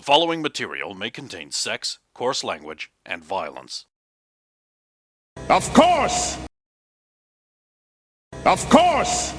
following material may contain sex, coarse language, and violence. Of course! Of course!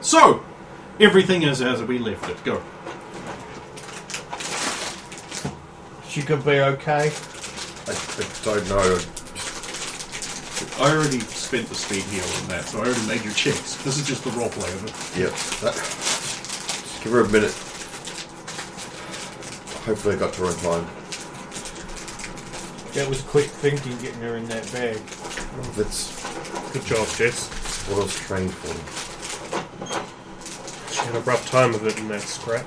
So, everything is as we left it. Go. She could be okay. I don't know. I already spent the speed heal on that, so I already made your checks. This is just the roleplay of it. Yep. Just give her a minute. Hopefully I got to her in time. That was quick thinking getting her in that bag. Well, that's Good job, Jess. what I was trained for. She had a rough time of it in that scrap.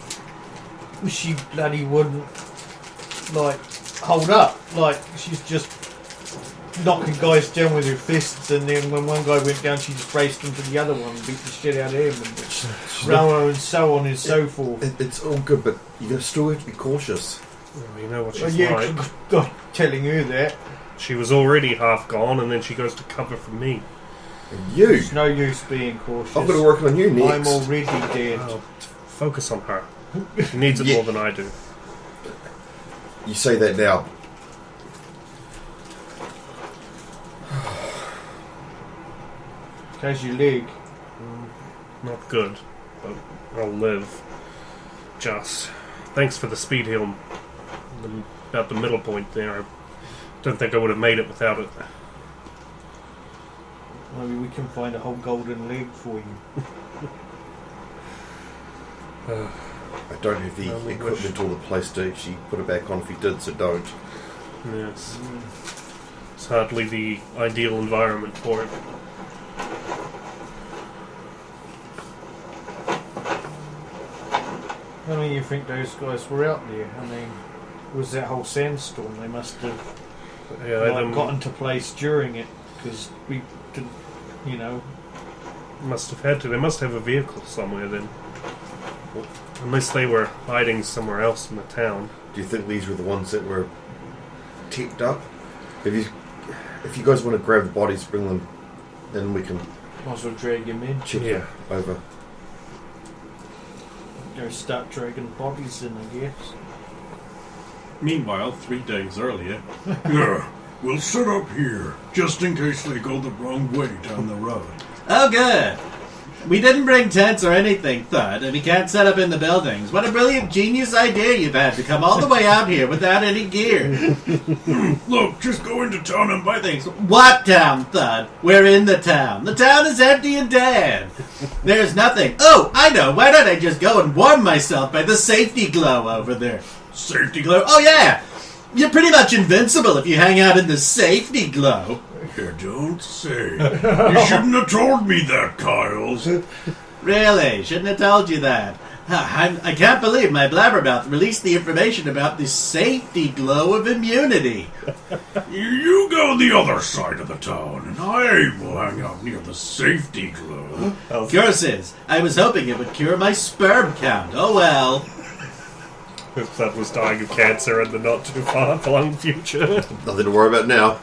She bloody wouldn't, like, hold up. Like, she's just knocking guys down with her fists, and then when one guy went down, she just raced into the other one and beat the shit out of him, and and so on and so forth. It's all good, but you still have to be cautious. Well, you know what she's Well, yeah, like. God, telling you that. She was already half gone, and then she goes to cover for me. And you! It's no use being cautious. I've got to work on you next. I'm already dead. Oh, focus on her. She needs it more than I do. You say that now. How's your leg? Not good, but I'll live. Just. Thanks for the speed heal. About the middle point there. I don't think I would have made it without it. Maybe we can find a whole golden leg for you. I don't have the equipment or the place to actually put it back on if you did, so don't. Yes. It's hardly the ideal environment for it. How many you think those guys were out there? I mean, was that whole sandstorm? They must have gotten to place during it, because we didn't, you know. Must have had to. They must have a vehicle somewhere then. Unless they were hiding somewhere else in the town. Do you think these were the ones that were tipped up? If you guys want to grab the bodies, bring them, then we can Might as well drag him in. check them over. Go start dragging bodies in, I guess. Meanwhile, 3 days earlier... Yeah, we'll set up here, just in case they go the wrong way down the road. Oh, good. We didn't bring tents or anything, Thud, and we can't set up in the buildings. What a brilliant genius idea you've had to come all the way out here without any gear. Look, just go into town and buy Things. What town, Thud? We're in the town. The town is empty and dead. There's nothing. Oh, I know. Why don't I just go and warm myself by the safety glow over there? Safety glow? Oh, yeah. You're pretty much invincible if you hang out in the safety glow. You don't say. You shouldn't have told me that, Kyles. Really? Shouldn't have told you that. I can't believe my blabbermouth released the information about the safety glow of immunity. You go the other side of the town, and I will hang out near the safety glow. Curses. I was hoping it would cure my sperm count. Oh well. If that was dying of cancer in the not too far flung future. Nothing to worry about now.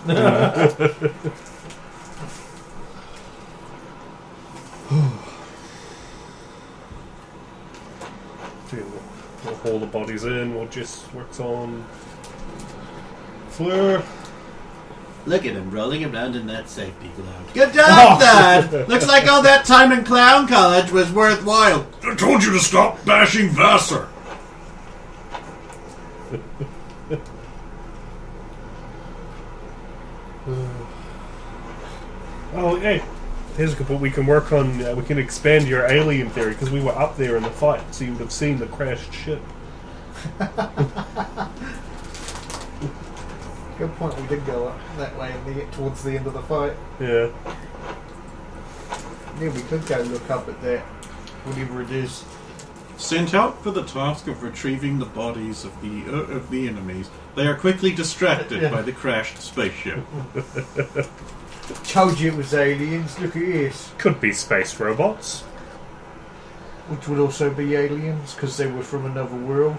haul the bodies in. We'll just work on Fleur. Look at him rolling around in that safety glove. Good job, Dad! Looks like all that time in clown college was worthwhile. I told you to stop bashing Vassar. Oh, hey, here's a couple we can work on. We can expand your alien theory because we were up there in the fight, so you would have seen the crashed ship. Good point, we did go up that way towards the end of the fight. Yeah. Yeah, we could go look up at that. Whatever it is. Sent out for the task of retrieving the bodies of the enemies, they are quickly distracted by the crashed spaceship. Told you it was aliens, look at this. Could be space robots. Which would also be aliens, because they were from another world.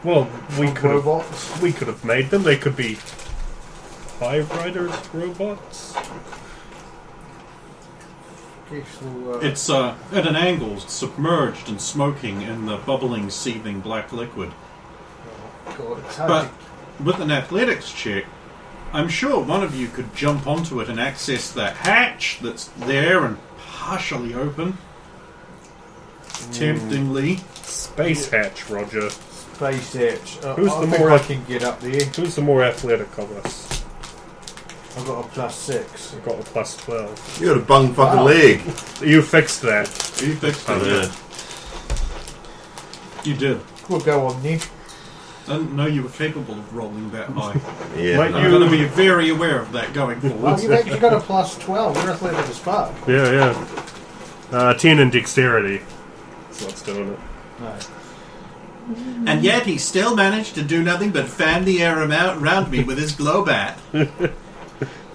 Well, we Not could robots. have, we could have made them. They could be Hive Riders robots. Guess we'll, It's at an angle, submerged and smoking in the bubbling, seething black liquid. God, it's hard But with an athletics check, I'm sure one of you could jump onto it and access that hatch that's there and partially open. Temptingly. Space hatch, Roger. Space Edge. Who's I the think more- I can get up there. Who's the more athletic of us? I've got a +6. I've got a plus 12. You got a bung fucking Wow. leg. You fixed that. You fixed Oh, it. yeah. You did. We'll go on there. I didn't know you were capable of rolling that high. Yeah. Might I'm going to be very aware of that going Oh, forward. you've actually got a +12. You're athletic as fuck. Yeah, yeah. 10 in dexterity. That's what's doing it. No. And yet he still managed to do nothing but fan the air around me with his glow bat.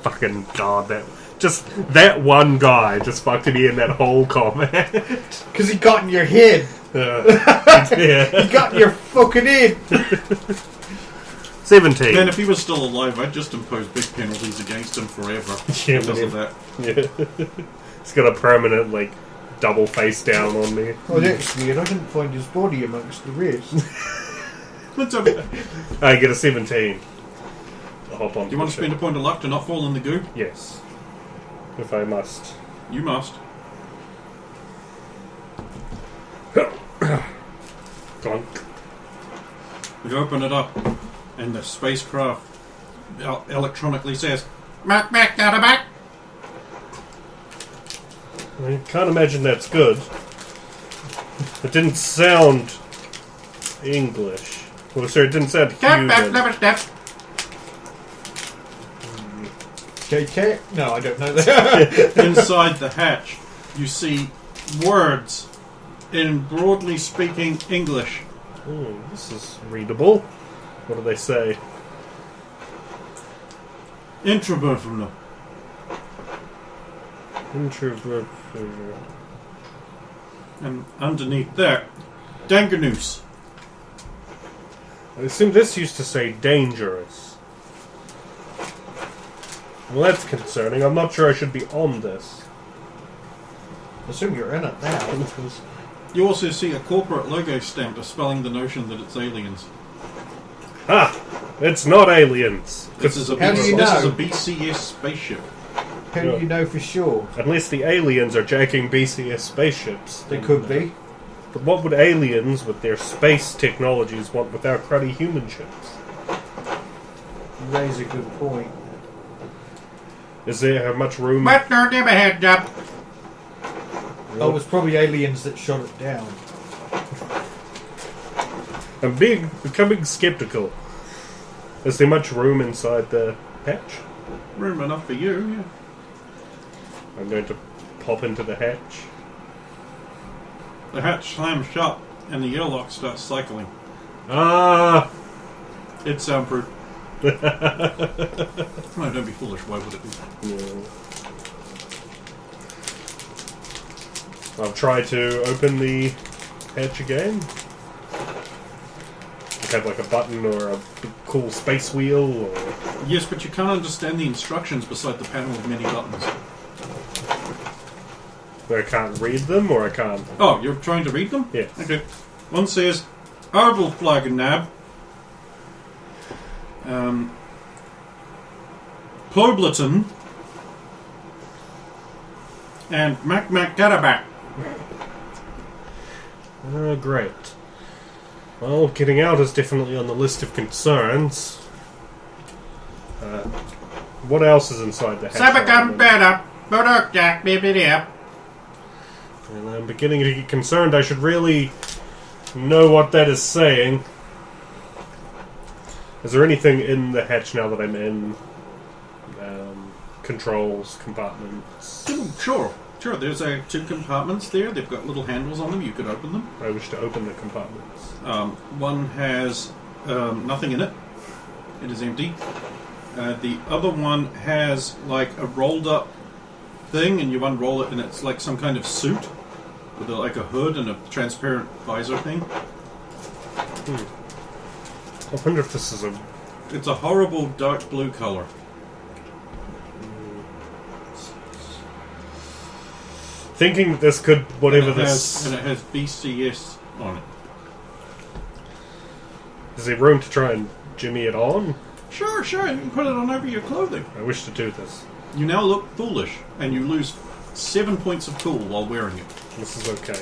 Fucking god, that one guy just fucked me in that whole combat. Because he got in your head. Yeah. He got in your fucking head. 17. Man, if he was still alive, I'd just impose big penalties against him forever. Yeah, Because of that. Yeah. He's got a permanent, double face down on me. Oh, that's weird. I didn't find his body amongst the rest. What's up? Do I get a 17. I'll hop on. you want to spend a point of luck to not fall in the goo? Yes. If I must. You must. Gone. We open it up, and the spacecraft electronically says, "Back, back, got back." I can't imagine that's good. It didn't sound English. Well, sorry, it didn't sound human. KK? No, I don't know that. Inside the hatch, you see words in broadly speaking English. Oh, this is readable. What do they say? Introvert. Introvert. And underneath there, Danganus. I assume this used to say dangerous. Well, that's concerning. I'm not sure I should be on this. Assume you're in it now. You also see a corporate logo stamp dispelling the notion that it's aliens. Ha! It's not aliens. This is a How do you this is know? a BCS spaceship. How do you know for sure? Unless the aliens are jacking BCS spaceships. They could be. But what would aliens with their space technologies want with our cruddy human ships? You raise a good point. Is there much room? But don't give a heads up. Oh, it was probably aliens that shot it down. I'm becoming skeptical. Is there much room inside the hatch? Room enough for you, yeah. I'm going to pop into the hatch. The hatch slams shut, and the airlock starts cycling. Ah! It's soundproof. No, don't be foolish. Why would it be? I'll try to open the hatch again. Have like a button or a cool space wheel or... Yes, but you can't understand the instructions beside the panel of many buttons. Where I can't read them or I can't... Oh, you're trying to read them? Yes. Okay. One says, Arbel Flagenab. Plobleton. And Mac Garabak. Great. Well, getting out is definitely on the list of concerns. What else is inside the hatch? Cyberpunk better. Product Jack, baby, up. And I'm beginning to get concerned. I should really know what that is saying. Is there anything in the hatch now that I'm in? Controls, compartments. Sure. There's 2 compartments there. They've got little handles on them. You could open them. I wish to open the compartments. One has nothing in it. It is empty. The other one has like a rolled up thing, and you unroll it, and it's like some kind of suit with like a hood and a transparent visor thing. I wonder if this is a... It's a horrible dark blue color. Thinking that this could... Whatever and it this... and it has BCS on it. Is there room to try and jimmy it on? Sure. You can put it on over your clothing. I wish to do this. You now look foolish, and you lose 7 points of cool while wearing it. This is okay.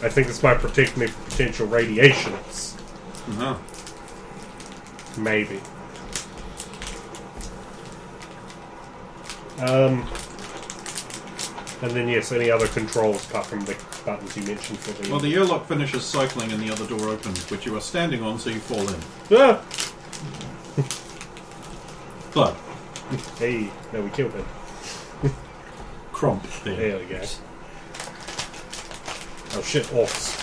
I think this might protect me from potential radiations. Uh-huh. Maybe. And then, yes, any other controls apart from the buttons you mentioned for the... Well, the airlock finishes cycling and the other door opens, which you are standing on, so you fall in. Ah! Blood. Hey, no, we killed him. Crump. There we go. Oh shit, orcs.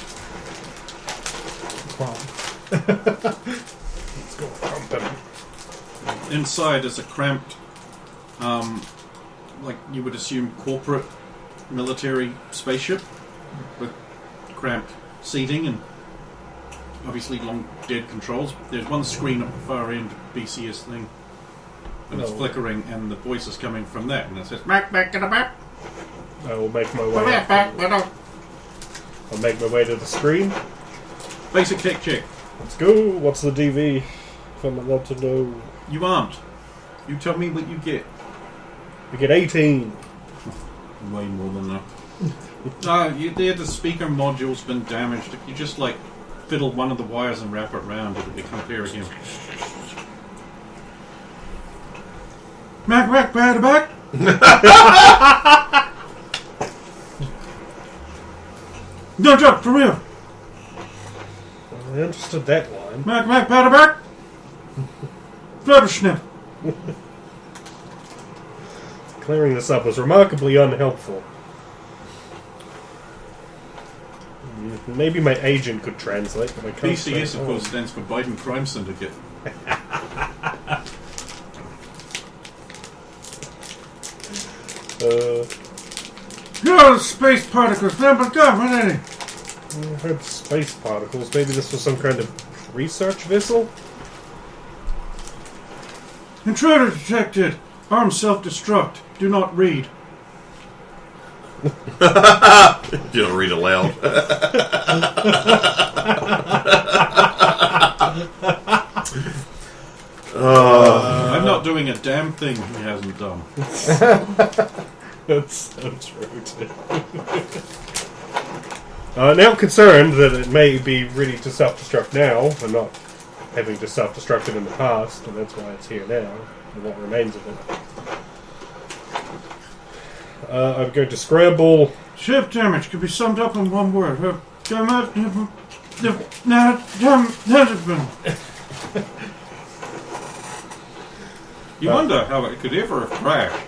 Let's go crump him. Inside is a cramped, like you would assume, corporate military spaceship with cramped seating and obviously long dead controls. There's one screen at the far end, BCS thing, and it's flickering, and the voice is coming from that, and it says back to the back. I will make my way up. I'll make my way to the screen. Basic tech check. Let's go. What's the DV? If I'm allowed to know. You aren't. You tell me what you get. We get 18. Way more than that. The speaker module's been damaged. If you just like fiddle one of the wires and wrap it around, it'll become clear again. Back, back. No joke, for real. I understood that line. Back, back. Fluttersnip. Clearing this up was remarkably unhelpful. Maybe my agent could translate, but I can't. BCS, of course, stands for Biden Crime Syndicate. Space particles, never government. I heard space particles. Maybe this was some kind of research vessel? Intruder detected. Armed self-destruct. Do not read. You don't read aloud. I'm not doing a damn thing he hasn't done. That's so true, too. Now I'm concerned that it may be ready to self-destruct now, and not having to self-destruct it in the past, and that's why it's here now, and what remains of it. I'm going to scramble. Ship damage can be summed up in one word. You wonder how it could ever have crashed.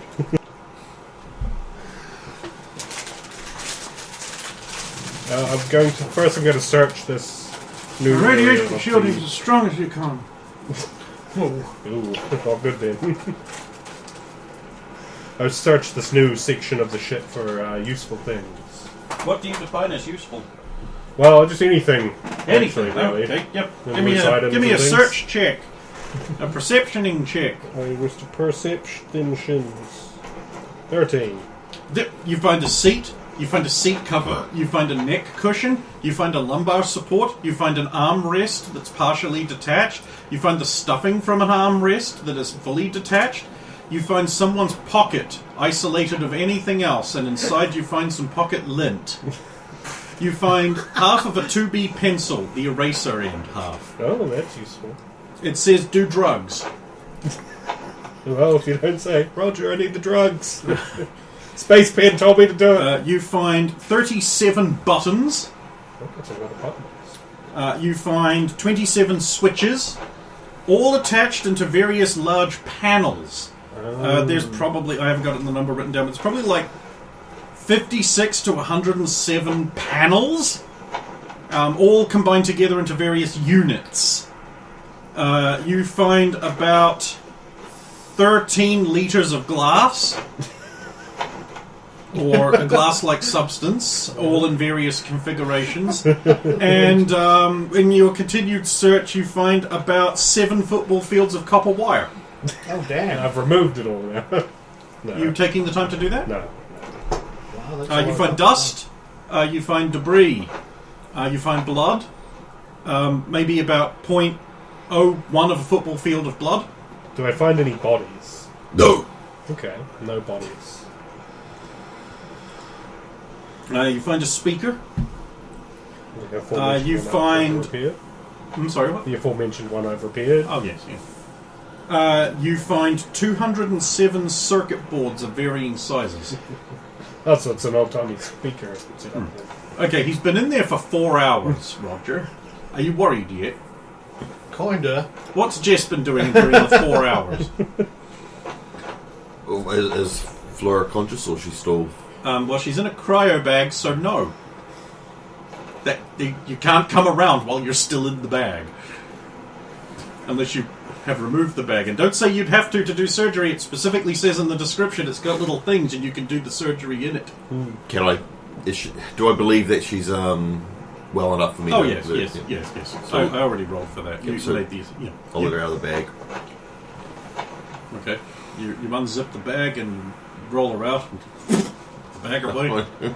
I'm going to search this new The area radiation of shielding the- is as strong as you come. Ooh, all good then. I've searched this new section of the ship for useful things. What do you define as useful? Well, just anything. Anything. Actually, really. Okay, yep. Little Give me loose a items and things. search check. A perceptioning check. I wish to perception shins. 13. You find a seat You find a seat cover. You find a neck cushion. You find a lumbar support. You find an armrest that's partially detached. You find the stuffing from an armrest that is fully detached. You find someone's pocket isolated of anything else, and inside you find some pocket lint. You find half of a 2B pencil, the eraser end half. Oh, that's useful. It says, do drugs. Well, if you don't say, Roger, I need the drugs. Space Pen told me to do it. You find 37 buttons. Oh, that's a lot of buttons. You find 27 switches, all attached into various large panels. There's probably, I haven't got the number written down, but it's probably like 56 to 107 panels, all combined together into various units. You find about 13 litres of glass, or a glass-like substance, all in various configurations. And in your continued search, you find about 7 football fields of copper wire. Oh, damn. I've removed it all now. No. You taking the time to do that? No. Wow, that's a You lot find of dust, you find debris, you find blood, maybe about 0.01 of a football field of blood. Do I find any bodies? No. Okay, no bodies. You find a speaker. The aforementioned You one find- over appeared. I'm sorry, what? The aforementioned one over appeared. Oh, yes, yes. You find 207 circuit boards of varying sizes. Oh, so it's an old-timey speaker. Okay, he's been in there for 4 hours, Roger. Are you worried yet? Kinda. What's Jess been doing during the 4 hours? Oh, is Flora conscious or she's still... Well, she's in a cryo bag, so no. You can't come around while you're still in the bag. Unless you have removed the bag. And don't say you'd have to do surgery. It specifically says in the description it's got little things and you can do the surgery in it. Can I... do I believe that she's well enough for me Oh, to... yes. So- I already rolled for that. You so- made these. Yeah. I'll let her out of the bag. Okay. You unzip the bag and roll her out. And the bag away. A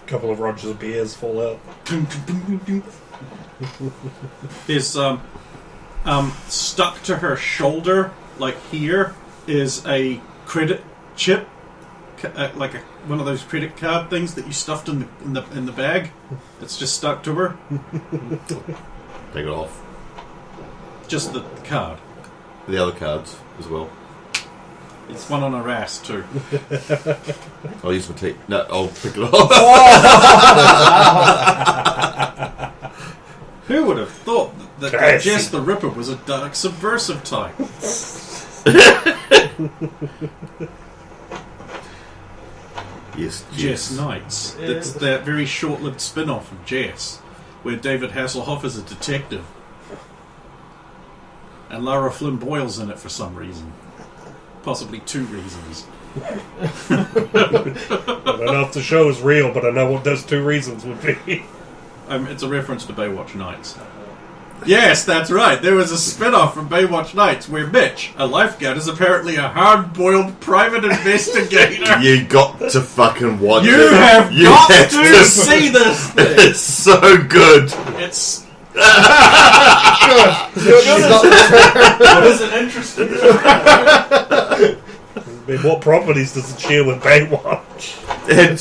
couple of Roger's beers fall out. There's stuck to her shoulder, like here, is a credit chip, like one of those credit card things that you stuffed in the bag. It's just stuck to her. Take it off. Just the card. The other cards as well. It's one on her ass too. I'll use my tape. No, I'll pick it off. Who would have thought that Classy. Jess the Ripper was a dark, subversive type? Yes, Jess Knights. It's that very short-lived spin-off of Jess, where David Hasselhoff is a detective. And Lara Flynn Boyle's in it for some reason. Possibly 2 reasons. I don't know if the show is real, but I know what those 2 reasons would be. It's a reference to Baywatch Nights. Yes, that's right. There was a spin-off from Baywatch Nights where Mitch, a lifeguard, is apparently a hard-boiled private investigator. You got to fucking watch it. You have You got have to see this thing. It's so good. It's... What is it interesting? I mean, what properties does it share with Baywatch? It had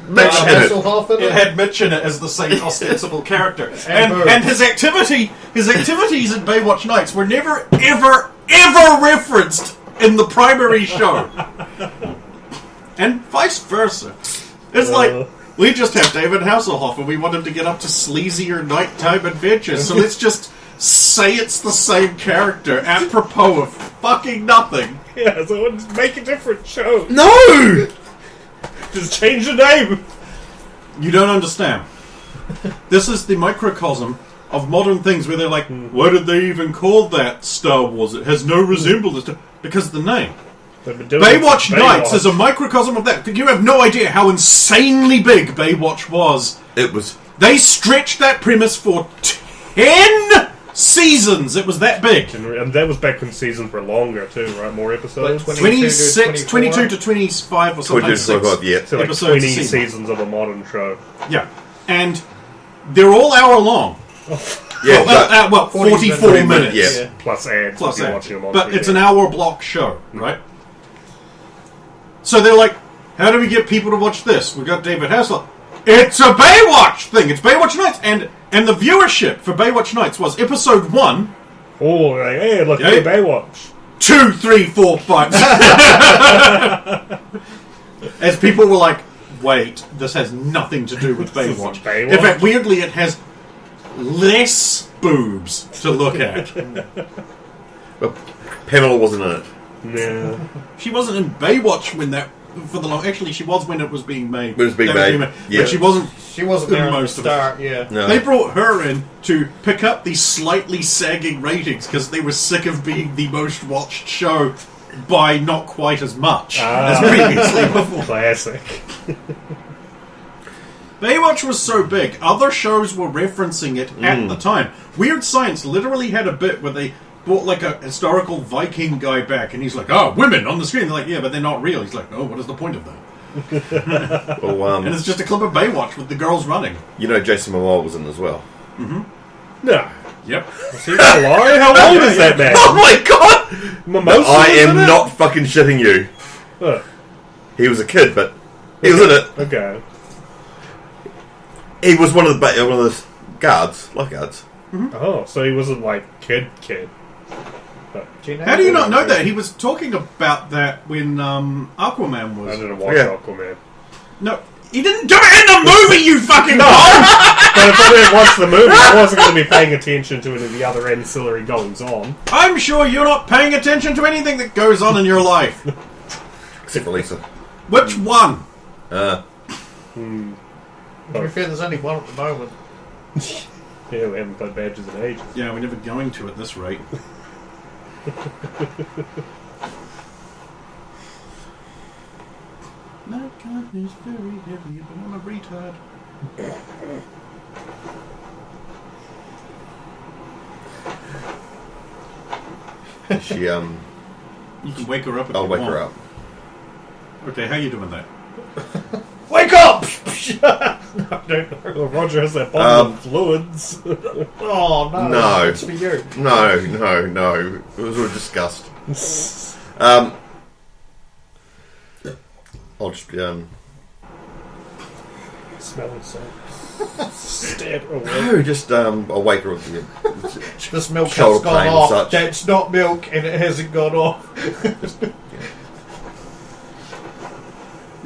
Mitch in it. Hasselhoff in It it? had Mitch in it as the same ostensible character. And Bird. And his activities in Baywatch Nights were never, ever, ever referenced in the primary show. And vice versa. It's like, we just have David Hasselhoff and we want him to get up to sleazier nighttime adventures, so let's just say it's the same character apropos of fucking nothing. Yeah, so just make a different show. No! Just change the name. You don't understand. This is the microcosm of modern things where they're like, why did they even call that Star Wars? It has no resemblance to... Because of the name. They've been doing it Baywatch since Nights Baywatch. is a microcosm of that. You have no idea how insanely big Baywatch was. It was... They stretched that premise for 10 seasons. It was that big. And that was back when seasons were longer too, right? More episodes. Like 26, 22 22 to 25 or something. 25, yeah. So like episodes 20 a season. seasons of a modern show. Yeah, and they're all hour long. Yeah, Well, 44 minutes. Yeah. Plus ads. Plus if you're ads. watching them on But TV. it's an hour block show, right? So they're like, how do we get people to watch this? We got David Hasselhoff. It's a Baywatch thing. It's Baywatch Nights, and the viewership for Baywatch Nights was episode 1, Oh, like, hey, look, Yeah. hey, Baywatch. 2, 3, 4, 5. As people were like, wait, this has nothing to do with Baywatch. Baywatch? In fact, weirdly, it has less boobs to look at. But Pamela wasn't in it. Yeah. She wasn't in Baywatch when that for the long. Actually, she was when it was being made. When it was being That made, yeah. But she wasn't. She wasn't there Most at of the it. start, yeah. No. They brought her in to pick up these slightly sagging ratings because they were sick of being the most watched show by not quite as much as previously before. Classic. Baywatch was so big, other shows were referencing it at the time. Weird Science literally had a bit where they brought like a historical Viking guy back, and he's like, "Oh, women on the screen." They're like, "Yeah, but they're not real." He's like, "Oh, what is the point of that?" Well, And it's just a clip of Baywatch with the girls running. you know Jason Momoa was in as well. No. Yep. Is he alive? How old is that man? Oh my god! Mimosa I was in am it? not fucking shitting you. Oh, He was a kid, but he was in it. okay. He was one of the guards, lifeguards. Oh, so he wasn't like kid. Do you know How do you not know that? He was talking about that when Aquaman I was. didn't watch Yeah. Aquaman. No, he didn't do it in the movie. You fucking dog! But if I didn't watch the movie, I wasn't going to be paying attention to any of the other ancillary goings on. I'm sure you're not paying attention to anything that goes on in your life. Except for Lisa. Which one? To be fair, there's only one at the moment. Yeah, we haven't played Badges in ages. Yeah, we're never going to at this rate. That gun is very heavy, but I'm a retard. She You can wake her up if I'll you wake want. her up. Okay, how you doing that? Wake up! No, don't know. Well, Roger has that bottle of fluids. Oh, no. No. It's for you. No. It was all disgust. I'll just Smelling so. Dead away. no, just I'll wake her up again. This milk Shoulder has gone pain and off. such. That's not milk, and it hasn't gone off.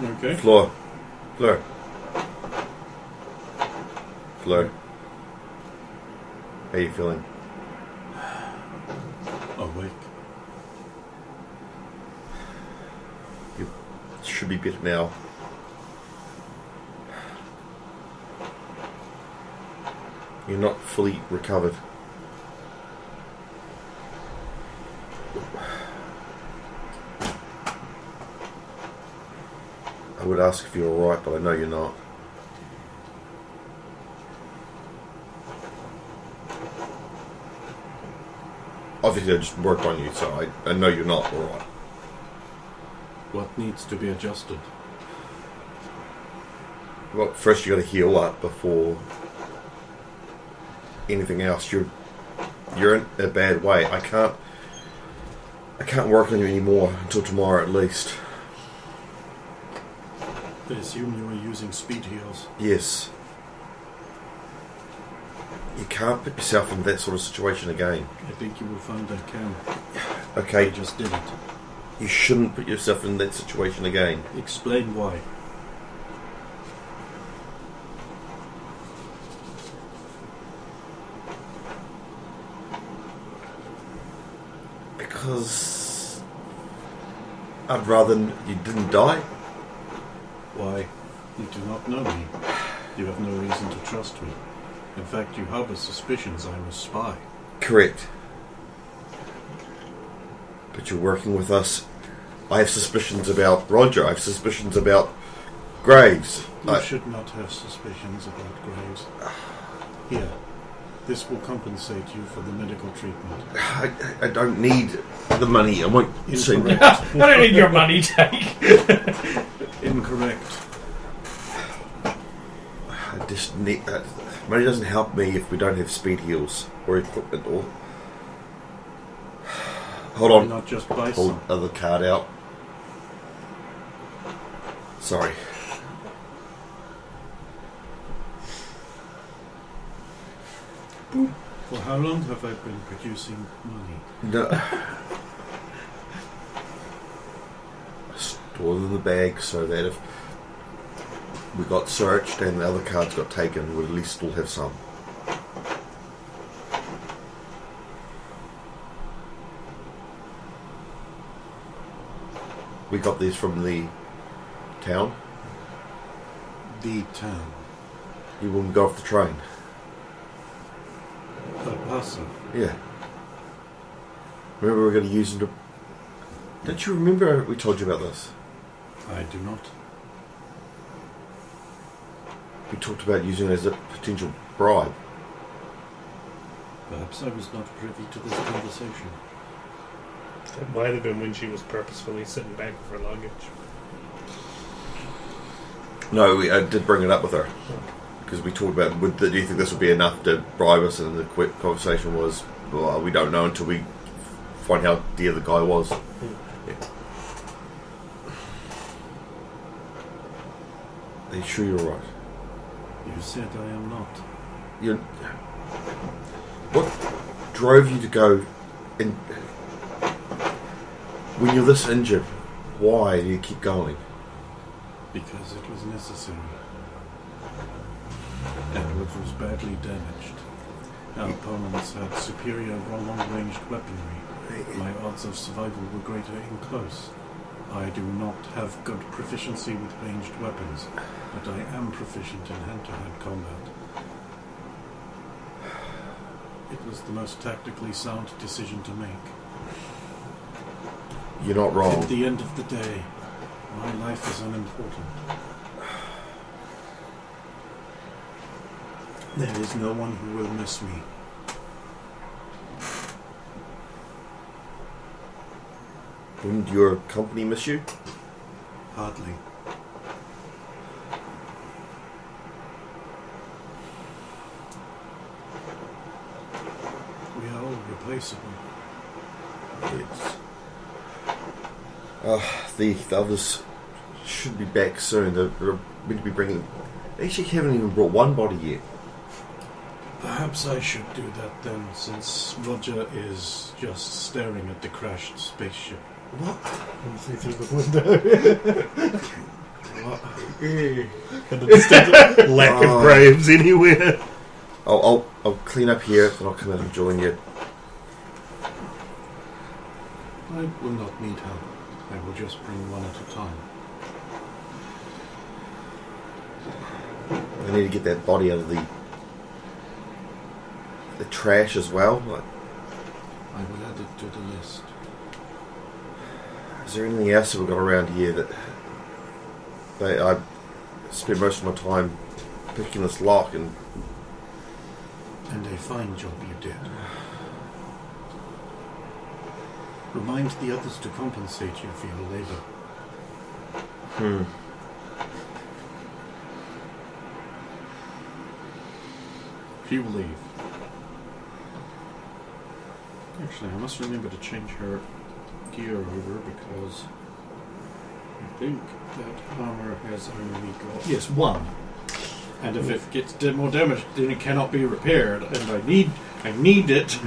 Okay. Fleur. How you feeling? Awake. You should be better now. You're not fully recovered. I would ask if you're alright, but I know you're not. Obviously, I just work on you, so I know you're not alright. What needs to be adjusted? Well, first you got to heal up before anything else. You're in a bad way. I can't work on you anymore until tomorrow at least. I assume you are using speed heals. Yes. You can't put yourself in that sort of situation again. I think you will find I can. I Okay, just did it. you shouldn't put yourself in that situation again. Explain why. Because I'd rather you didn't die. Why? You do not know me. You have no reason to trust me. In fact, you harbor suspicions I'm a spy. Correct. But you're working with us. I have suspicions about Roger. I have suspicions about Graves. You should not have suspicions about Graves. Here, This will compensate you for the medical treatment. I don't need the money. I won't say Incorrect. I don't need your money, take. Incorrect. I just need... money doesn't help me if we don't have speed heals or equipment or... Hold Why on. not just buy Pull some? the other card out. Sorry. For how long have I been producing money? No. Store them in the bag so that if we got searched and the other cards got taken, we'd at least still have some. We got these from the town. The town. You wouldn't go off the train. El Paso. Yeah. Remember we were going to use them to... Don't you remember we told you about this? I do not. We talked about using it as a potential bribe. Perhaps I was not privy to this conversation. It might have been when she was purposefully sitting back with her luggage. No, I did bring it up with her. Because we talked about, do you think this would be enough to bribe us? And the quick conversation was, well, we don't know until we find how dear the guy was. Yeah. Are you sure you're right? You said I am not. What drove you to go in... When you're this injured, why do you keep going? Because it was necessary. Edward was badly damaged. Our opponents had superior long-ranged weaponry. My odds of survival were greater in close. I do not have good proficiency with ranged weapons, but I am proficient in hand-to-hand combat. It was the most tactically sound decision to make. You're not wrong. At the end of the day, my life is unimportant. There is no one who will miss me. Wouldn't your company miss you? Hardly. We are all replaceable. Yes. The others should be back soon. They're meant to be bringing... They actually haven't even brought one body yet. Perhaps I should do that then, since Roger is just staring at the crashed spaceship. What? See through the window. What? And instead, lack of graves anywhere. I'll clean up here and I'll come out and join you. I will not need help. I will just bring one at a time. I need to get that body out of the trash as well. I will add it to the list. Is there anything else that we've got around here that I spend most of my time picking this lock and A fine job you did. Remind the others to compensate you for your labor. She will leave. Actually, I must remember to change her gear over because I think that armor has only got... Yes, one. And if it gets more damaged, then it cannot be repaired, and I need it. So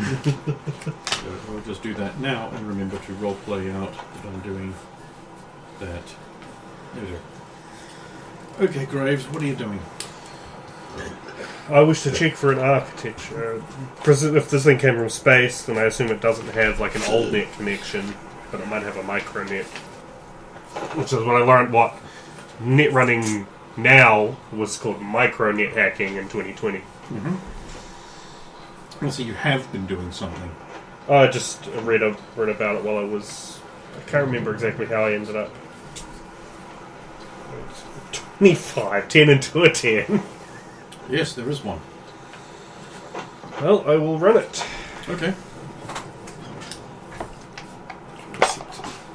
I'll just do that now and remember to roleplay out that I'm doing that later. Okay, Graves, what are you doing? I wish to check for an architecture. If this thing came from space, then I assume it doesn't have like an old net connection, but it might have a micronet. Which is when I learned what net running now was called micronet hacking in 2020. Mm-hmm. So you have been doing something. I just read about it while I was... I can't remember exactly how I ended up. 25, 10 into a 10. Yes, there is one. Well, I will run it. Okay.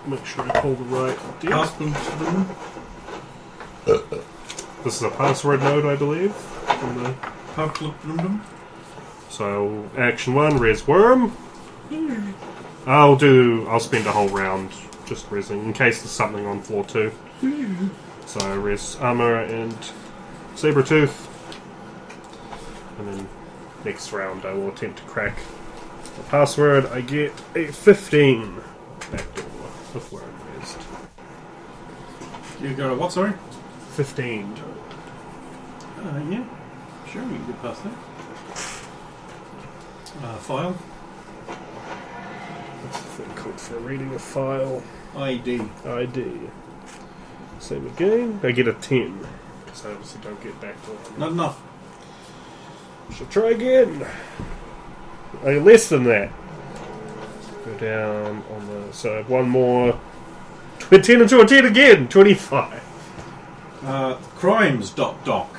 Make sure I pull the right deal. Password. This is a password node, I believe. From the... Password. So, action 1, res worm. I'll spend a whole round just resing, in case there's something on floor 2. So, res armor and saber tooth. And then next round I will attempt to crack the password. I get a 15 backdoor before I'm resed. You got a what, sorry? 15. Yeah. Sure, you can get past that. File. What's the thing called for reading a file? ID. ID. Same again. I get a 10. Because I obviously don't get backdoor. Not enough. Should try again. Less than that. Go down on the... So I have one more. 10 into a 10 again. 25. Crimes.doc.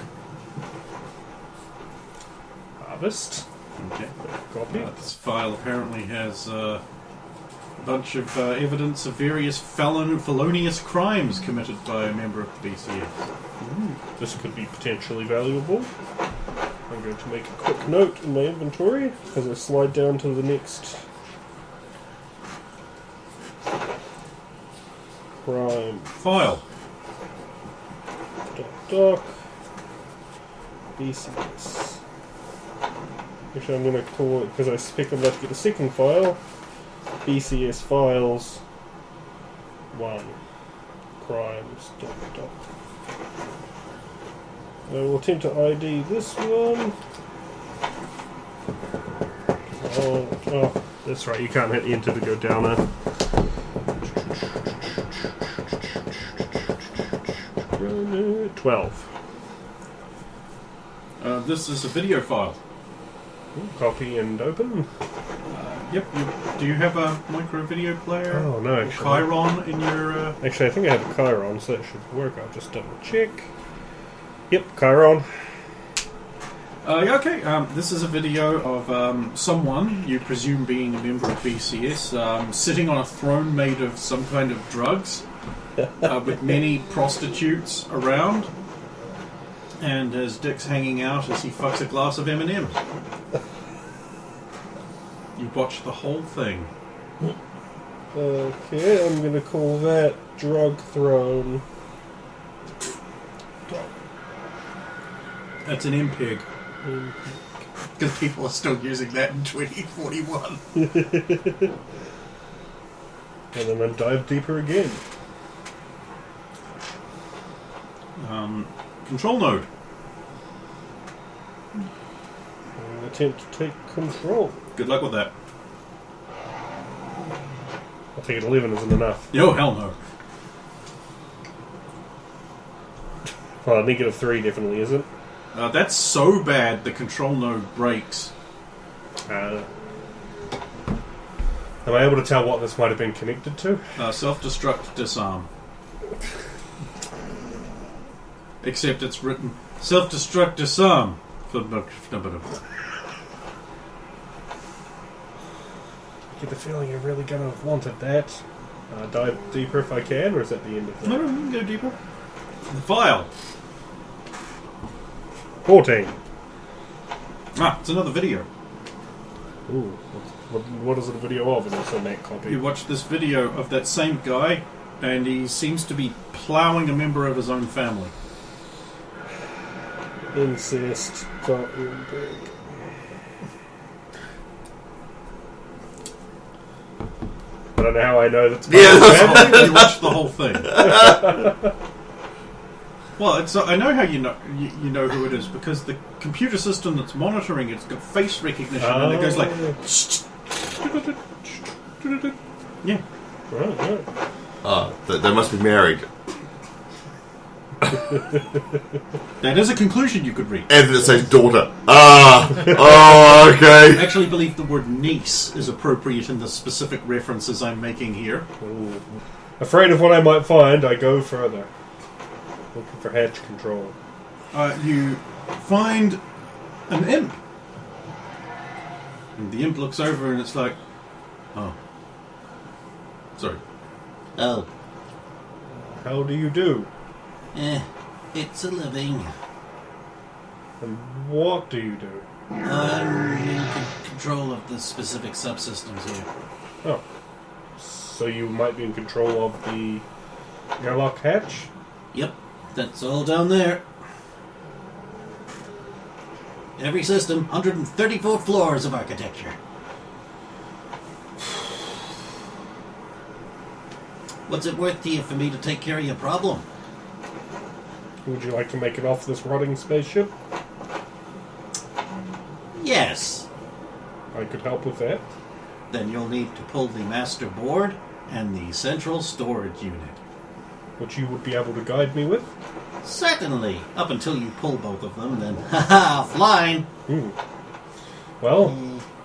Harvest. Okay. Copy. This file apparently has a bunch of evidence of various felonious crimes committed by a member of the BCS. This could be potentially valuable. I'm going to make a quick note in my inventory as I slide down to the next crime. File. Doc. BCS. Actually, I'm going to call it, because I suspect I'm about to get a second file. BCS files 1 crimes. Doc. I will attempt to ID this one. Oh, that's right, you can't hit enter to go down there. 12. This is a video file. Copy and open. Yep. Do you have a micro video player? Oh, no, Or actually. Chiron in your... Actually, I think I have a Chiron, so that should work. I'll just double check. Yep, Chiron. Okay, this is a video of someone, you presume being a member of BCS, sitting on a throne made of some kind of drugs, with many prostitutes around, and his dick's hanging out as he fucks a glass of M&M's. You watch the whole thing. Okay, I'm going to call that Drug Throne. That's an MPEG. Because people are still using that in 2041. And then I dive deeper again. Control node. And attempt to take control. Good luck with that. I think 11 isn't enough. Oh, hell no. Well, -3 definitely isn't. That's so bad the control node breaks. Am I able to tell what this might have been connected to? Self-destruct disarm. Except it's written self-destruct disarm. I get the feeling you're really going to have wanted that. Dive deeper if I can, or is that the end of that? No, we can go deeper. The file. 14. It's another video. Ooh, what is it a video of? And it's a Mac copy. You watch this video of that same guy, and he seems to be ploughing a member of his own family. Incest. I don't know how I know that's part of the family. You watch the whole thing. Well, I know how you know who it is, because the computer system that's monitoring it's got face recognition, and it goes like, yeah. Right. They must be married. That is a conclusion you could reach. And it says daughter. Okay. I actually believe the word niece is appropriate in the specific references I'm making here. Ooh. Afraid of what I might find, I go further. Looking for hatch control. You find an imp. And the imp looks over and it's like, oh. Sorry. Oh, How do you do? it's a living. And what do you do? I'm in control of the specific subsystems here. Oh. So you might be in control of the airlock hatch? Yep, that's all down there. Every system, 134 floors of architecture. What's it worth to you for me to take care of your problem? Would you like to make it off this rotting spaceship? Yes. I could help with that. Then you'll need to pull the master board and the central storage unit. Which you would be able to guide me with? Certainly. Up until you pull both of them, then haha, flying. Well,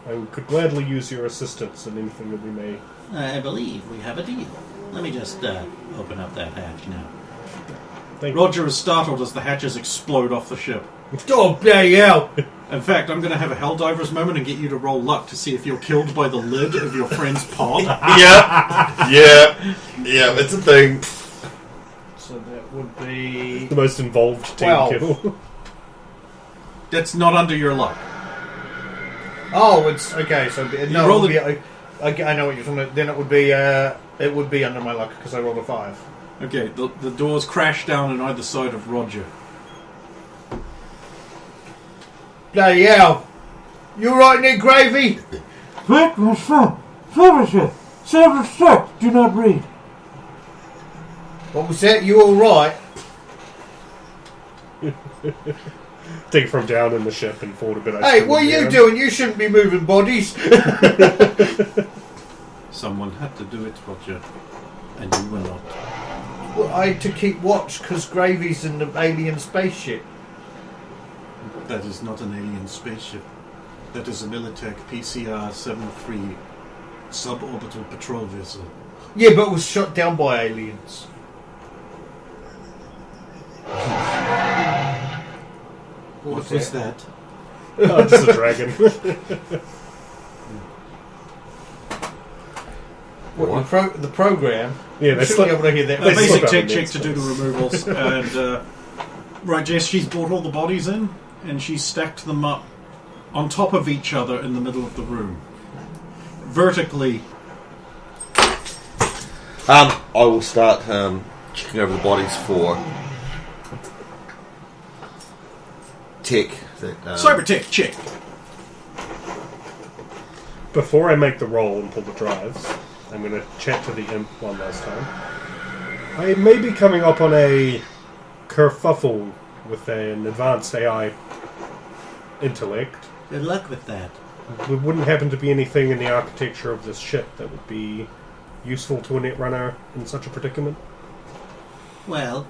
I could gladly use your assistance in anything that we may. I believe we have a deal. Let me just open up that hatch now. Thank you. Roger is startled as the hatches explode off the ship. Oh, bloody hell! In fact, I'm going to have a Helldivers moment and get you to roll luck to see if you're killed by the lid of your friend's pod. Yeah, it's a thing. So that would be... The most involved team 12. kill. That's not under your luck. Oh, it's... Okay, so... No, roll it would be, I know what you're talking about. Then it would be under my luck because I rolled a 5. Okay, the doors crash down on either side of Roger. Bloody hell! You alright, Nick Gravy? Quick, my son! Service! Service! Do not read. What was that? You alright? Take it from down in the ship and forward a bit. Hey, what are you doing? You shouldn't be moving bodies. Someone had to do it, Roger. And you were not. Well, I had to keep watch because Gravy's in the alien spaceship. That is not an alien spaceship. That is a Militech PCR-73 suborbital patrol vessel. Yeah, but it was shot down by aliens. What was that? Oh, just a dragon. What? The program? Yeah, they should be slip. able to hear that. A They basic slip out tech in check that to do the space. removals. And, right, Jess, she's brought all the bodies in, and she's stacked them up on top of each other in the middle of the room. Vertically. I will start checking over the bodies for tech. Cyber tech check. Before I make the roll and pull the drives, I'm going to chat to the imp one last time. I may be coming up on a kerfuffle with an advanced AI intellect. Good luck with that. There wouldn't happen to be anything in the architecture of this ship that would be useful to a netrunner in such a predicament. Well,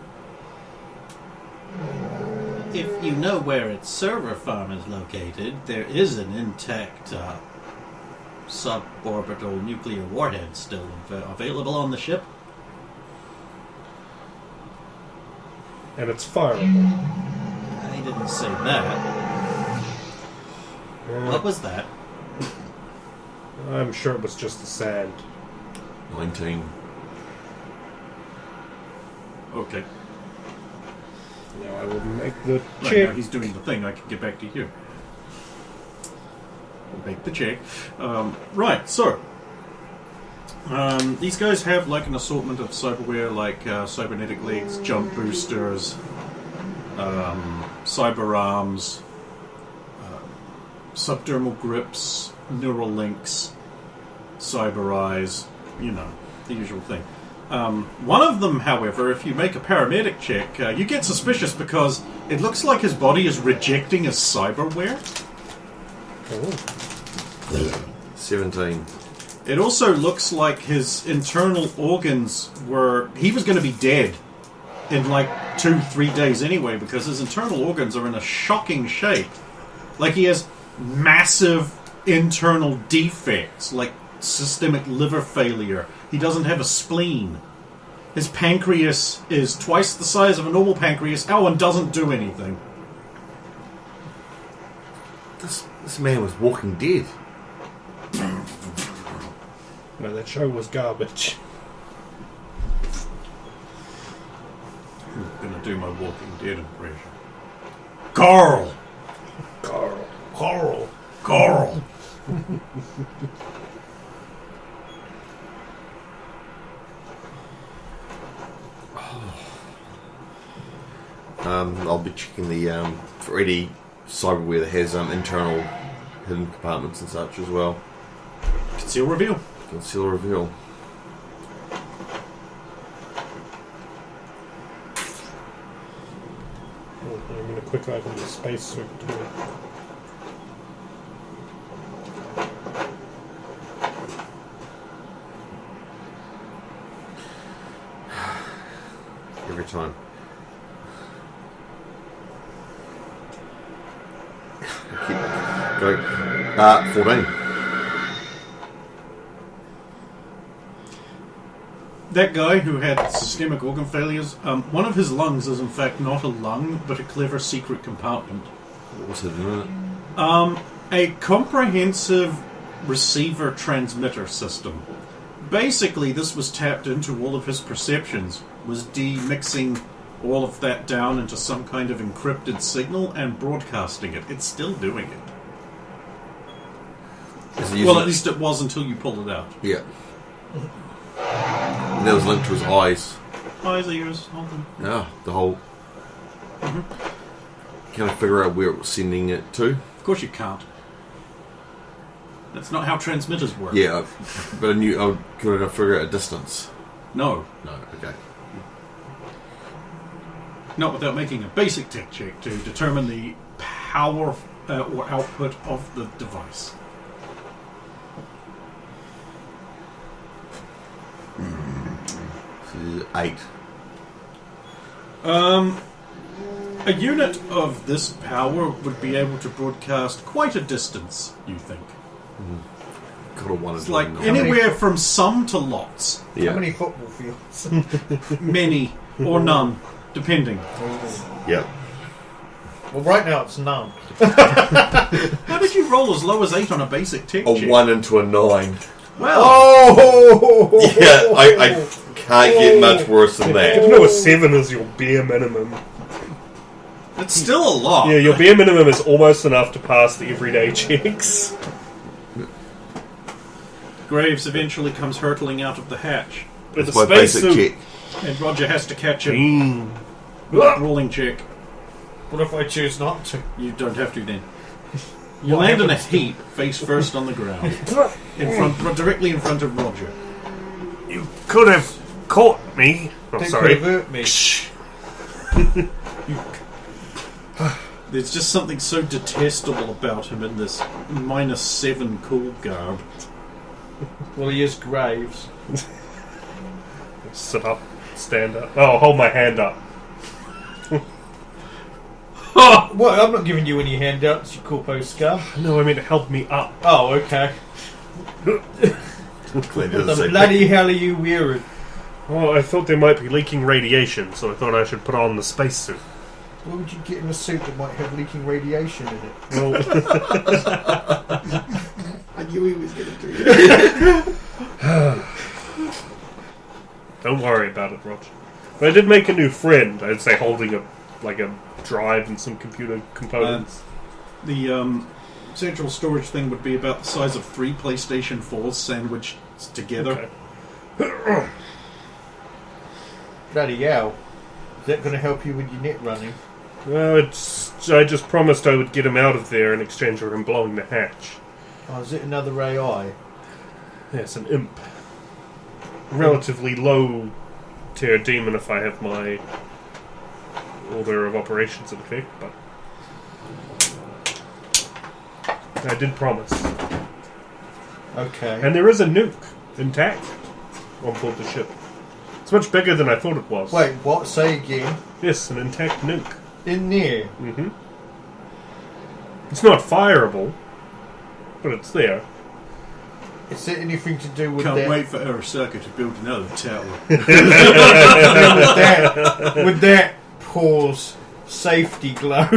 if you know where its server farm is located, there is an intact suborbital nuclear warhead still available on the ship. And it's fireable. I didn't say that. What was that? I'm sure it was just the sand. 19. Okay. Now I will make the Right, now check. he's doing the thing. I can get back to you. We'll make the check. Right, so. These guys have like an assortment of cyberware like cybernetic legs, jump boosters, cyber arms, subdermal grips, neural links, cyber eyes, you know, the usual thing. One of them, however, if you make a paramedic check, you get suspicious because it looks like his body is rejecting his cyberware. Oh. 17. It also looks like his internal organs were... He was going to be dead in like 2-3 days anyway because his internal organs are in a shocking shape. Like he has massive internal defects, like systemic liver failure. He doesn't have a spleen. His pancreas is twice the size of a normal pancreas. And doesn't do anything. This man was walking dead. No, that show was garbage. I'm gonna do my Walking Dead impression. Carl! Carl. Coral. Carl! I'll be checking the for any cyberware that has internal hidden compartments and such as well. Conceal reveal. Conceal reveal. Oh, I'm going to quick open the space suit too. Every time. Keep going. 14. That guy who had systemic organ failures, one of his lungs is in fact not a lung, but a clever secret compartment. What was it in it? A comprehensive receiver transmitter system. Basically, this was tapped into all of his perceptions, was demixing all of that down into some kind of encrypted signal and broadcasting it. It's still doing it. Well, at least it was until you pulled it out. Yeah. And that was linked to his eyes. Eyes, ears, all them. Yeah, the whole... Can I figure out where it was sending it to? Of course you can't. That's not how transmitters work. Yeah, but I knew... could I figure out a distance? No. No, okay. Not without making a basic tech check to determine the power or output of the device. So 8. A unit of this power would be able to broadcast quite a distance, you think. Could have wanted It's like one. anywhere from some to lots. Yeah. How many football fields? Many or none, depending. Yeah. Well, right now it's none. How did you roll as low as 8 on a basic tech A check? 1 into a 9. Well, Oh! Yeah, I can't get much worse than You that. know a 7 is your bare minimum. it's still a lot. Yeah, your bare minimum is almost enough to pass the everyday checks. Graves eventually comes hurtling out of the hatch, With That's a my basic spacesuit. check. and Roger has to catch him with a rolling check. What if I choose not to? You don't have to then. You land in a heap, face first on the ground, directly in front of Roger. You could have caught me. Oh, Don't sorry. convert me. There's just something so detestable about him in this -7 cool garb. Well, he is Graves. Sit up, stand up. Oh, hold my hand up. What? I'm not giving you any handouts, you corpo scum. No, I mean help me up. Oh, okay. Clean What as the a bloody hell are you wearing? Oh, I thought there might be leaking radiation, so I thought I should put on the spacesuit. What would you get in a suit that might have leaking radiation in it? Well, I knew he was going to do that. don't worry about it, Roger. But I did make a new friend. I'd say holding a drive and some computer components. The central storage thing would be about the size of 3 PlayStation 4s sandwiched together. Okay. Bloody hell. Is that going to help you with your net running? Well, I just promised I would get him out of there in exchange for him blowing the hatch. Oh, is it another AI? Yes, an imp. Relatively low tier demon if I have my order of operations in effect, but I did promise. Okay. And there is a nuke intact on board the ship. It's much bigger than I thought it was. Wait, what? Say again. Yes, an intact nuke. In there. Mm-hmm. It's not fireable, but it's there. Is it anything to do with Can't that? wait for Arasaka to build another tower. with that pause safety glow.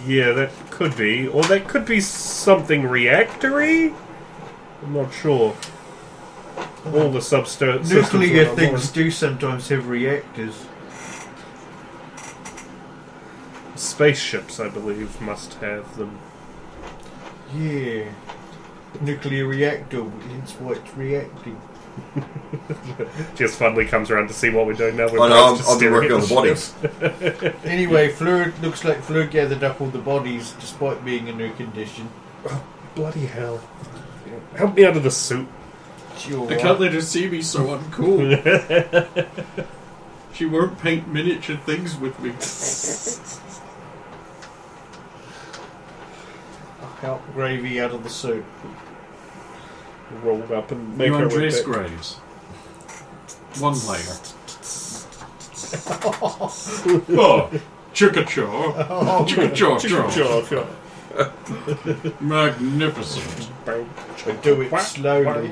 Yeah, that could be. Or that could be something reactory? I'm not sure. All the systems Nuclear are things do sometimes have reactors. spaceships, I believe, must have them. Yeah. Nuclear reactor, hence why it's reacting. Just finally comes around to see what we're doing now. We're I know, both I've been working on the steering bodies. Anyway, Fluid looks like Fluid gathered up all the bodies despite being in her condition. Oh, bloody hell. Help me out of the suit. Sure. I can't let her see me so uncool. She won't paint miniature things with me. I'll help Gravy out of the suit. Rolled up and make You her undress with it. Graves. One layer. Oh, chicka-chaw. Oh, Chicka-chaw, Sure, sure. Magnificent. but do it slowly.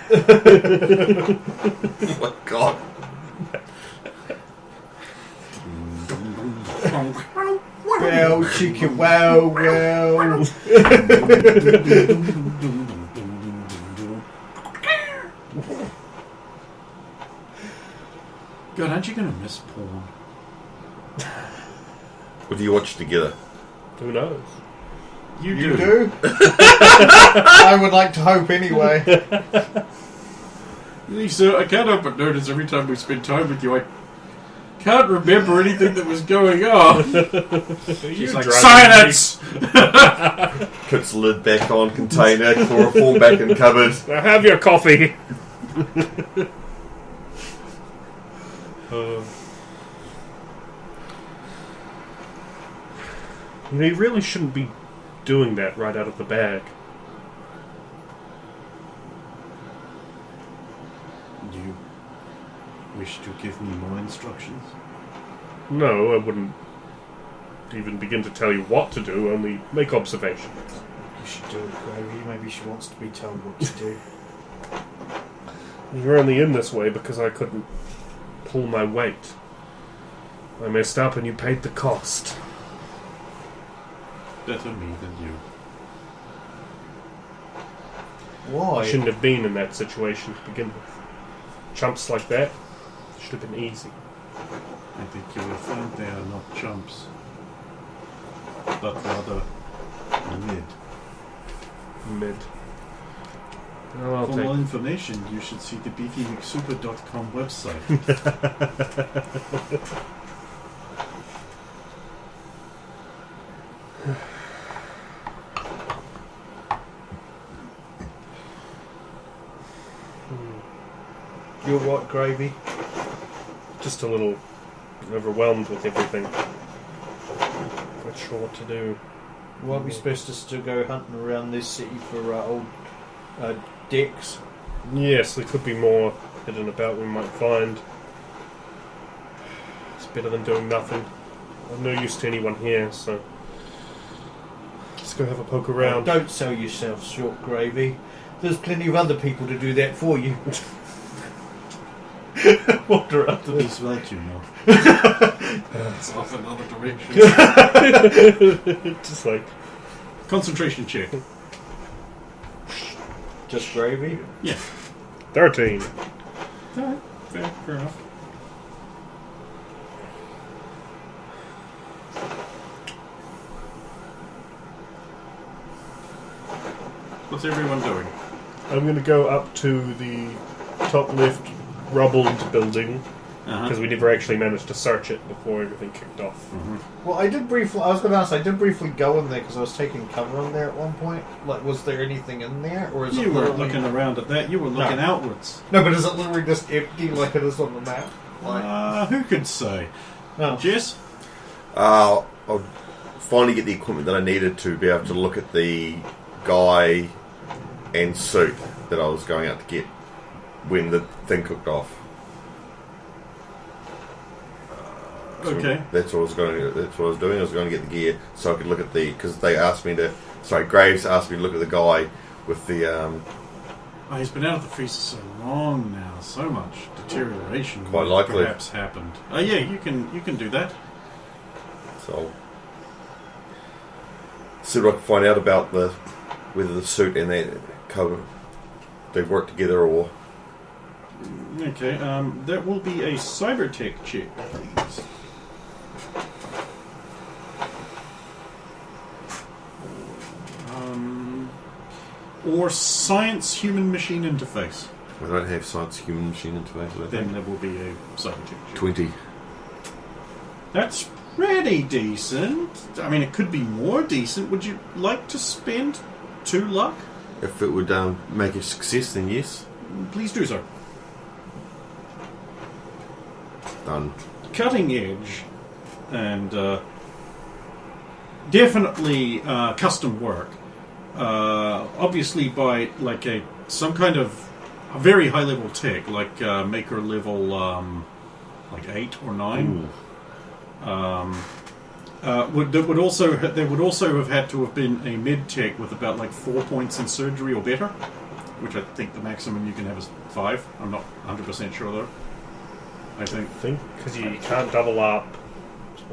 Oh my god. Well, chicken, wow, wow. God, aren't you going to miss porn? What do you watch together? Who knows? You You do? I would like to hope anyway. Lisa, I can't help but notice every time we spend time with you, I can't remember anything that was going on. She's like, silence! Puts the lid back on container, chloroform back in cupboard. Now have your coffee. You know, you really shouldn't be doing that right out of the bag. Do you wish to give me more instructions? No, I wouldn't even begin to tell you what to do, only make observations. You should do it, Gravy. Maybe she wants to be told what to do. You're only in this way because I couldn't pull my weight. I messed up and you paid the cost. Better me than you. Why? I shouldn't have been in that situation to begin with. Chumps like that should have been easy. I think you will find they are not chumps, but rather mid. Mid. Oh, I'll For take more information, you should see the beefymcsuper.com website. You're what, Gravy? just a little overwhelmed with everything. Not sure what to do. Weren't we supposed to still go hunting around this city for old dicks? Yes, there could be more hidden about we might find. It's better than doing nothing. I'm no use to anyone here, so let's go have a poke around. Don't sell yourself short, Gravy. There's plenty of other people to do that for you. Wander up to this. He's right, you know. It's off another direction. Just like Concentration check. Just Gravy? Yeah. 13. Alright, fair enough. What's everyone doing? I'm going to go up to the top left rubbled building because we never actually managed to search it before everything kicked off. Well, I did briefly. I was going to ask. I did briefly go in there because I was taking cover in there at one point. Like, was there anything in there, or is You it weren't literally... looking around at that, you were looking outwards. No, but is it literally just empty like it is on the map? Like, Who could say? no. Jess? I'll finally get the equipment that I needed to be able to look at the guy and suit that I was going out to get when the thing cooked off. So Okay. That's what I was going. That's what I was doing. I was going to get the gear so I could look at the because they asked me to. Sorry, Graves asked me to look at the guy with the. Oh, he's been out of the freezer so long now, so much deterioration Quite likely. perhaps happened. Oh yeah, you can do that. So see what I can find out about the whether the suit and that coat they work together or... Okay, that will be a cyber tech check, please. Or science human machine interface. I don't have science human machine interface. I Then think. there will be a cyber tech check. 20. That's pretty decent. I mean, it could be more decent. Would you like to spend 2 luck? If it would make a success, then yes. Please do so. Done. Cutting edge and definitely custom work. Obviously by like some kind of a very high level tech, like maker level like 8 or 9. Would also have had to have been a mid tech with about like 4 points in surgery or better, which I think the maximum you can have is 5. I'm not 100% sure though. I think because you can't double up.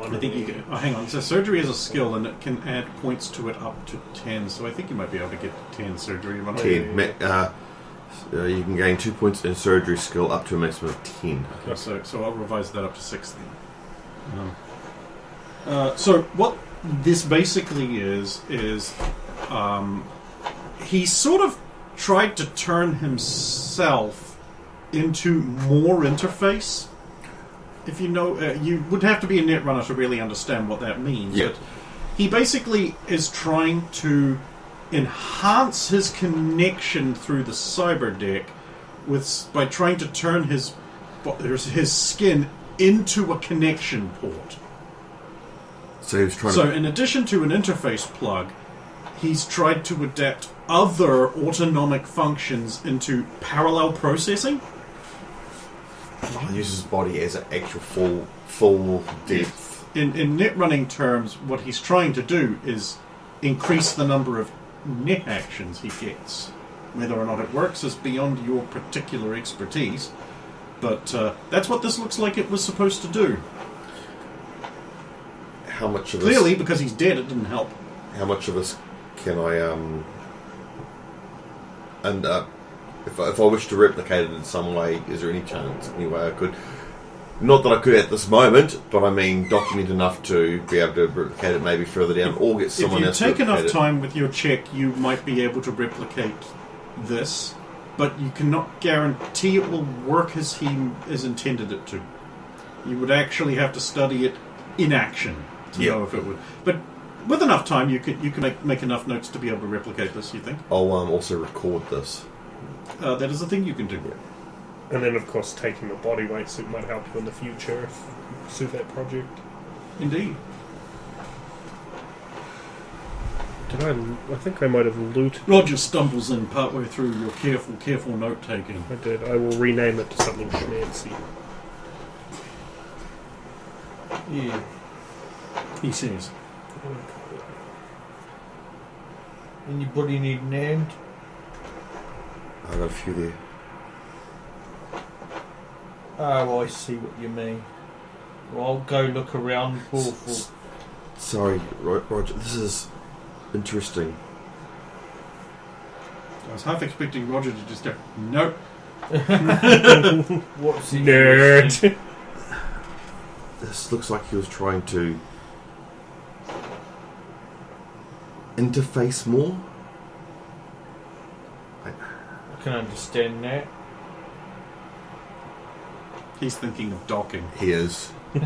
I think you can. Oh, hang on. So surgery is a skill, and it can add points to it up to 10. So I think you might be able to get 10 surgery. 10. You can gain 2 points in surgery skill up to a maximum of 10. Okay, so I'll revise that up to 6 then. So what this basically is he sort of tried to turn himself into more interface. If you know, you would have to be a netrunner to really understand what that means. Yeah. But he basically is trying to enhance his connection through the cyber deck by trying to turn his skin into a connection port. So he was trying So in addition to an interface plug, he's tried to adapt other autonomic functions into parallel processing. to use his body as an actual full depth. In net running terms, what he's trying to do is increase the number of net actions he gets. Whether or not it works is beyond your particular expertise, but that's what this looks like it was supposed to do. How much of this? Clearly, because he's dead, it didn't help. How much of this can I and if I wish to replicate it in some way, is there any chance, any way I could? Not that I could at this moment, but I mean document enough to be able to replicate it maybe further down, or get someone else to If you take enough replicate it. time with your check, you might be able to replicate this, but you cannot guarantee it will work as he has intended it to. You would actually have to study it in action to know if it would. But with enough time, you can make enough notes to be able to replicate this. You think? I'll also record this. That is a thing you can do. And then, of course, taking a body weight suit might help you in the future if you pursue that project. Indeed. I think I might have looted. Roger stumbles in partway through your careful note taking. I did. I will rename it to something schmancy. Yeah. He says. Anybody need named? I've got a few there. Oh, I see what you mean. Well, I'll go look around for. Sorry, Roger. This is interesting. I was half expecting Roger to just go, nope. What's he Nerd! This looks like he was trying to interface more. I can understand that. He's thinking of docking. He is. I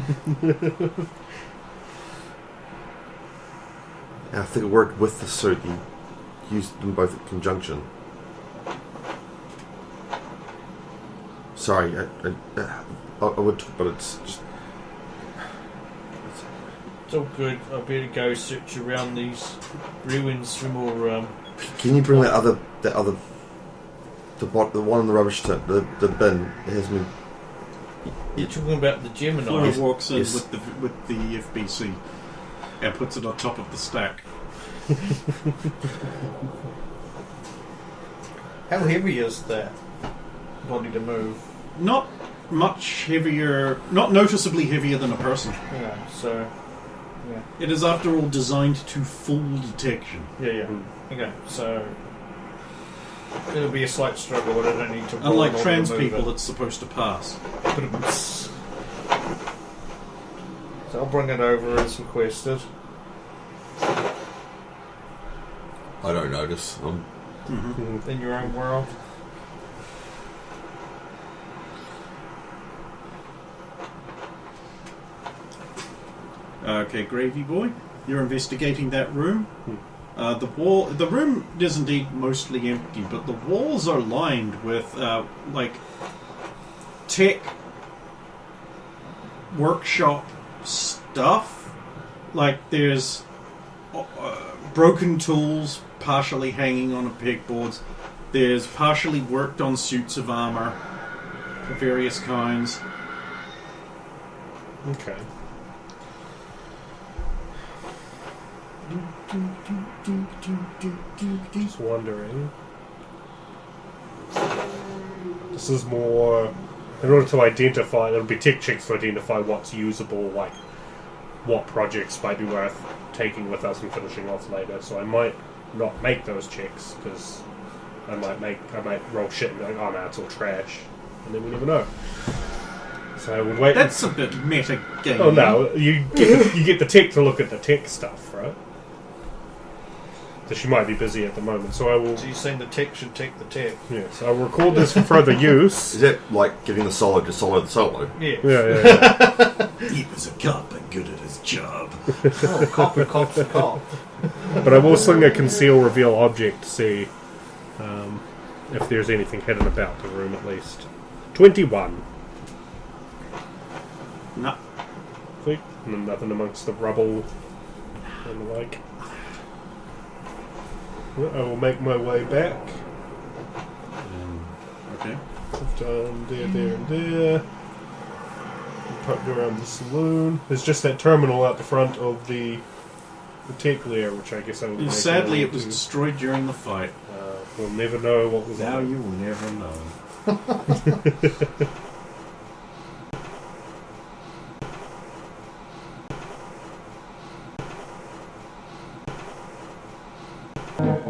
think it worked with the suit. He used them both in conjunction. Sorry, I would talk, but it's just... It's all good. I better go search around these ruins for more. Can you bring the one in the rubbish tip, the bin? It has me. You're talking about the Gemini. Flora walks in Yes. with the FBC and puts it on top of the stack. How heavy is that body to move? Not much heavier, not noticeably heavier than a person. Yeah, so. Yeah. It is, after all, designed to full detection. Yeah. Okay, so. It'll be a slight struggle, but I don't need to roll Unlike on trans to move people, it. it's supposed to pass. So I'll bring it over as requested. I don't notice. In your own world. Okay, Gravy Boy, you're investigating that room. The room is indeed mostly empty, but the walls are lined with like tech workshop stuff. Like there's broken tools partially hanging on pegboards. There's partially worked on suits of armor of various kinds. Okay. Just wondering. This is more in order to identify. There'll be tech checks to identify what's usable, like what projects might be worth taking with us and finishing off later. So I might not make those checks because I might roll shit and be like, oh no, it's all trash, and then we never know. So I would wait. That's a bit meta game. Oh no, you get the tech to look at the tech stuff, right? So she might be busy at the moment, so I will. So you're saying the tech should take the tech? Yes, I'll record this for further use. Is it like getting the solo to solo the solo? Yeah. Yeah. He was a cop and good at his job. Oh, cop's a cop. But I will sling a conceal reveal object to see if there's anything hidden about the room at least. 21. No. See? And nothing amongst the rubble and the like. Well, I will make my way back. Okay. Down there, and there. Go around the saloon. There's just that terminal out the front of the tech lair, which I guess I will. Sadly, it was destroyed during the fight. We'll never know what was. Now in it. you will never know.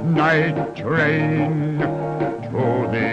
Night train to the